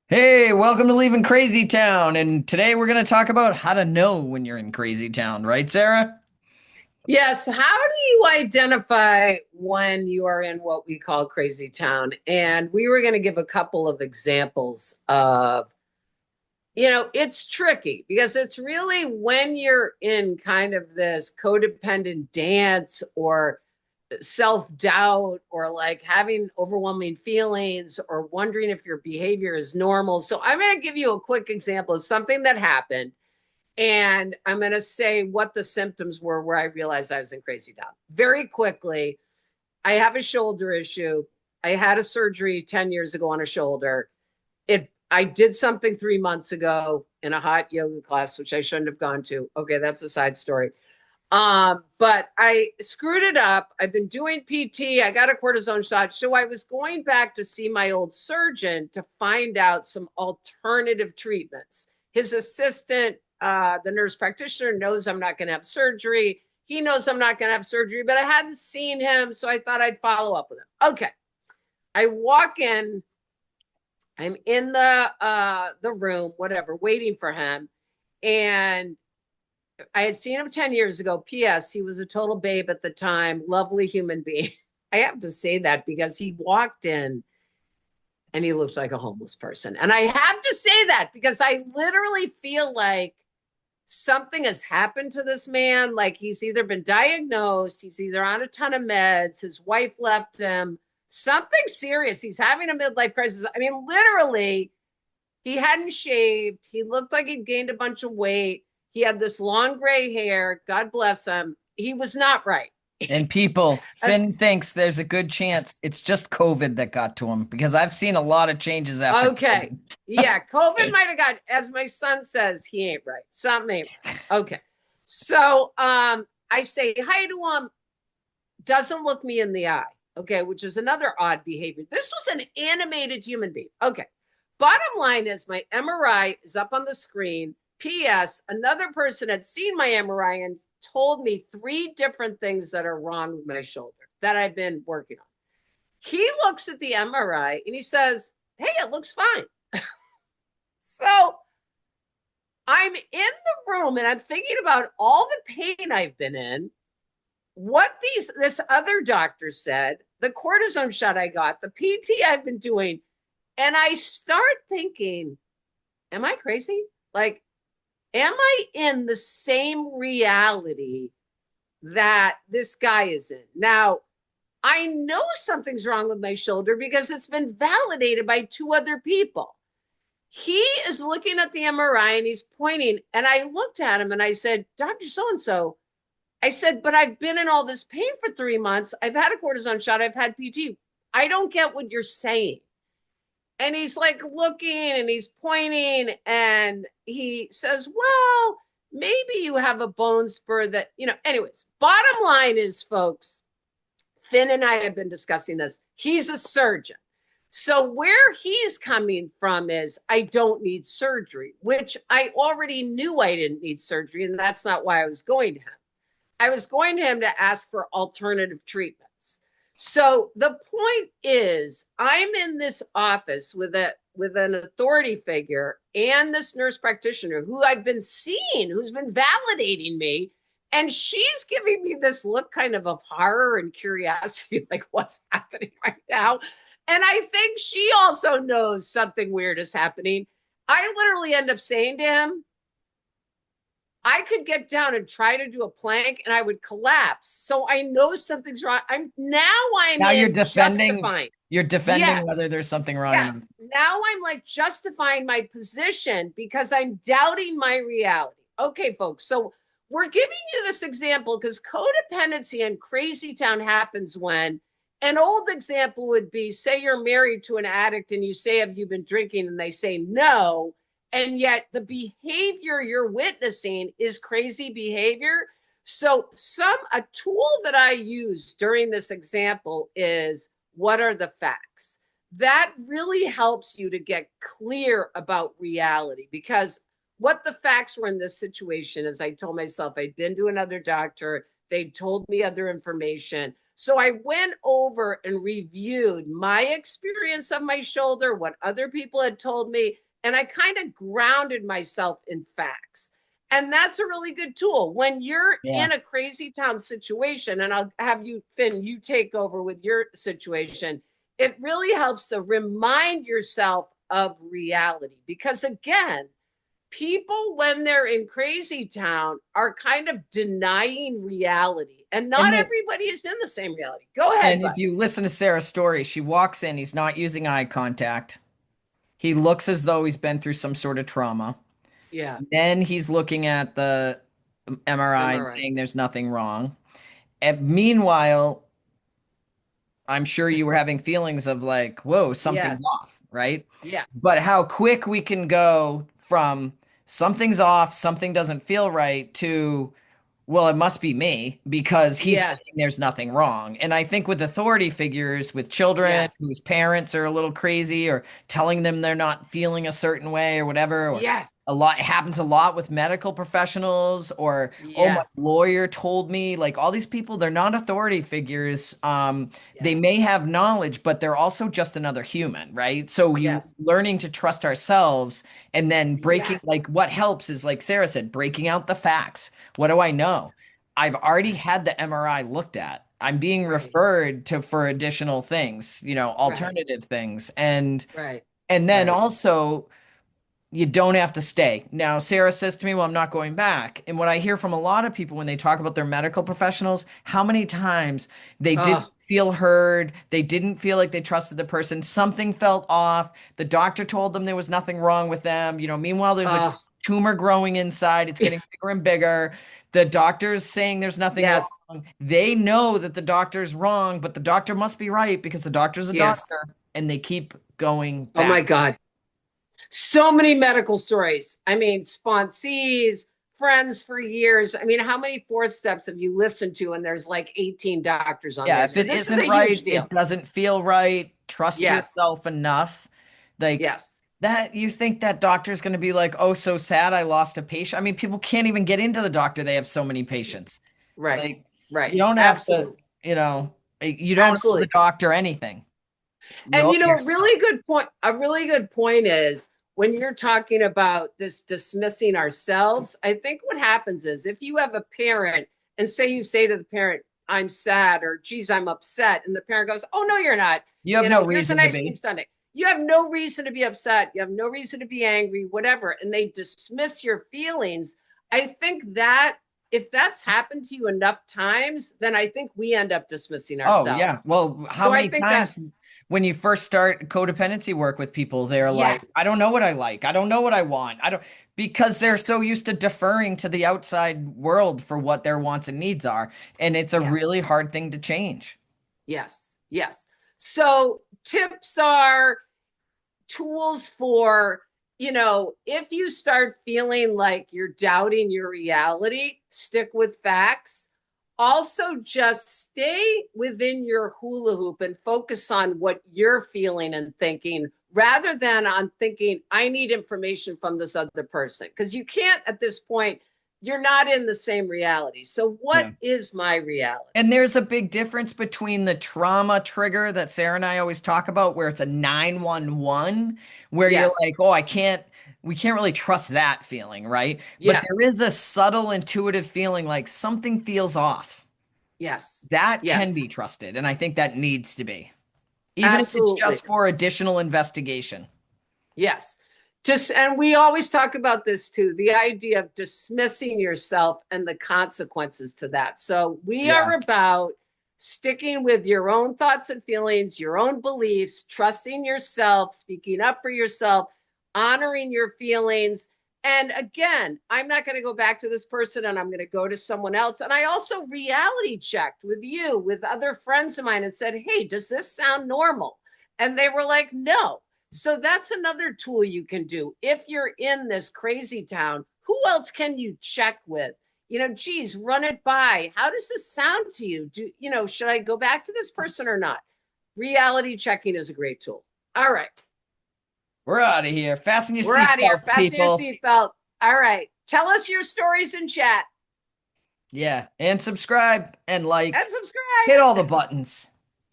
Hey, welcome to Leaving Crazy Town. And today we're going to talk about how to know when you're in Crazy Town, right, Sarah? Yes. How do you identify when you are in what we call crazy town? And we were going to give a couple of examples of, it's tricky because it's really when you're in kind of this codependent dance or self-doubt or like having overwhelming feelings or wondering if your behavior is normal. So I'm going to give you a quick example of something that happened and I'm going to say what the symptoms were where I realized I was in crazy town. Very quickly, I have a shoulder issue. I had a surgery 10 years ago on a shoulder. I did something 3 months ago in a hot yoga class, which I shouldn't have gone to. Okay, that's a side story. But I screwed it up. I've been doing PT. I got a cortisone shot. So I was going back to see my old surgeon to find out some alternative treatments. His assistant, the nurse practitioner, knows I'm not going to have surgery. He knows I'm not going to have surgery, but I hadn't seen him. So I thought I'd follow up with him. Okay. I walk in, I'm in the room, whatever, waiting for him. And I had seen him 10 years ago. P.S. He was a total babe at the time, lovely human being. I have to say that because he walked in and he looked like a homeless person. And I have to say that because I literally feel like something has happened to this man. Like he's either been diagnosed, he's either on a ton of meds, his wife left him, something serious. He's having a midlife crisis. I mean, literally, he hadn't shaved. He looked like he'd gained a bunch of weight. He had this long gray hair. God bless him. He was not right. And people, As, Finn thinks there's a good chance it's just COVID that got to him because I've seen a lot of changes after okay. COVID. Yeah, COVID might have got, as my son says, he ain't right. Something ain't right. Okay. So I say hi to him, doesn't look me in the eye. Okay, which is another odd behavior. This was an animated human being. Okay. Bottom line is my MRI is up on the screen. P.S. Another person had seen my MRI and told me three different things that are wrong with my shoulder that I've been working on. He looks at the MRI and he says, "Hey, it looks fine." So I'm in the room and I'm thinking about all the pain I've been in, what this other doctor said, the cortisone shot I got, the PT I've been doing, and I start thinking, am I crazy? Like, am I in the same reality that this guy is in? Now, I know something's wrong with my shoulder because it's been validated by two other people. He is looking at the MRI and he's pointing, and I looked at him and I said, "Dr. So and so," I said, "but I've been in all this pain for 3 months. I've had a cortisone shot. I've had PT. I don't get what you're saying." And he's like looking and he's pointing and he says, "Well, maybe you have a bone spur that, anyways, bottom line is, folks, Finn and I have been discussing this. He's a surgeon. So where he's coming from is I don't need surgery, which I already knew I didn't need surgery. And that's not why I was going to him. I was going to him to ask for alternative treatments. So the point is, I'm in this office with an authority figure and this nurse practitioner who I've been seeing, who's been validating me, and she's giving me this look kind of horror and curiosity, like what's happening right now. And I think she also knows something weird is happening. I literally end up saying to him, I could get down and try to do a plank and I would collapse. So I know something's wrong. I'm Now you're in defending justifying. you're defending Yes, whether there's something wrong or not. yes. Now I'm like justifying my position because I'm doubting my reality. Okay, folks. So we're giving you this example because codependency and crazy town happens when an old example would be, say you're married to an addict and you say, "Have you been drinking?" And they say no, and yet the behavior you're witnessing is crazy behavior. So some a tool that I use during this example is, what are the facts? That really helps you to get clear about reality because what the facts were in this situation is I told myself I'd been to another doctor. They told me other information. So I went over and reviewed my experience of my shoulder, what other people had told me, and I kind of grounded myself in facts. And that's a really good tool when you're Yeah. in a crazy town situation. And I'll have you, Finn, you take over with your situation. It really helps to remind yourself of reality because, again, people, when they're in crazy town, are kind of denying reality. And And not the, everybody is in the same reality. Go ahead, and bud. if you listen to Sarah's story, she walks in, he's not using eye contact. He looks as though he's been through some sort of trauma. Yeah, Then he's looking at the MRI and MRI. saying there's nothing wrong. And meanwhile, I'm sure you were having feelings of like, whoa, something's Yes, off, right? yes, But how quick we can go from something's off, something doesn't feel right to, well, it must be me because he's saying yes, there's nothing wrong. And I think with authority figures, with children yes, whose parents are a little crazy or telling them they're not feeling a certain way or whatever, or yes, a lot, it happens a lot with medical professionals, or, oh, my yes, lawyer told me, like all these people, they're not authority figures. They yes, may have knowledge, but they're also just another human, right? So you yes, learning to trust ourselves and then breaking, yes, like what helps is like Sarah said, breaking out the facts. What do I know? I've already right, had the MRI looked at. I'm being right, referred to for additional things, right, alternative things. And right, and then right. also you don't have to stay. Now, Sarah says to me, well, I'm not going back. And what I hear from a lot of people when they talk about their medical professionals, how many times they didn't Oh, feel heard, they didn't feel like they trusted the person, something felt off, the doctor told them there was nothing wrong with them. Meanwhile, there's a oh, tumor growing inside, it's getting bigger and bigger. The doctor's saying there's nothing yes, wrong. They know that the doctor's wrong, but the doctor must be right because the doctor's a yes. doctor, and they keep going Oh back. my God. So many medical stories. I mean, sponsees, friends for years. I mean, how many fourth steps have you listened to? And there's like 18 doctors on Yeah, there. if So it this is isn't a huge right, deal. it doesn't feel right. Trust Yes, yourself enough. Like yes, that, you think that doctor's going to be like, oh, so sad, I lost a patient. I mean, people can't even get into the doctor. They have so many patients. right, Like, right. you don't have to, Absolutely, you don't owe the absolutely. doctor anything. You And owe you know, yourself. a really good point is when you're talking about this dismissing ourselves, I think what happens is if you have a parent and say you say to the parent, I'm sad or geez, I'm upset, and the parent goes, oh no, you're not. You have no Here's an reason to ice cream be. sundae. You have no reason to be upset. You have no reason to be angry, whatever. And they dismiss your feelings. I think that if that's happened to you enough times, then I think we end up dismissing Oh, yeah. ourselves. Well, how So I many think that, times when you first start codependency work with people, they're like, yes, I don't know what I like. I don't know what I want. I don't, because they're so used to deferring to the outside world for what their wants and needs are. And it's a yes. really hard thing to change. Yes, yes. So tips are tools for, if you start feeling like you're doubting your reality, stick with facts. Also, just stay within your hula hoop and focus on what you're feeling and thinking rather than on thinking, I need information from this other person. Because you can't at this point, you're not in the same reality. So, what Yeah. is my reality? And there's a big difference between the trauma trigger that Sarah and I always talk about, where it's a 911, where you're Yes, like, oh, we can't really trust that feeling, right? But there yes, is a subtle intuitive feeling like something feels off. yes, That can yes. be trusted. And I think that needs to be, even if it's Absolutely. just for additional investigation. Yes. Just, and we always talk about this too, the idea of dismissing yourself and the consequences to that. So we Yeah. are about sticking with your own thoughts and feelings, your own beliefs, trusting yourself, speaking up for yourself, honoring your feelings. And again, I'm not going to go back to this person and I'm going to go to someone else. And I also reality checked with you, with other friends of mine, and said, hey, does this sound normal? And they were like, no. So that's another tool you can do. If you're in this crazy town, who else can you check with? Geez, run it by. How does this sound to you? Should I go back to this person or not? Reality checking is a great tool. All right. We're out of here. Fasten your We're out of here. seatbelts, Fasten your people. seatbelt. All right. Tell us your stories in chat Yeah. And subscribe and and like, hit all the subscribe. buttons.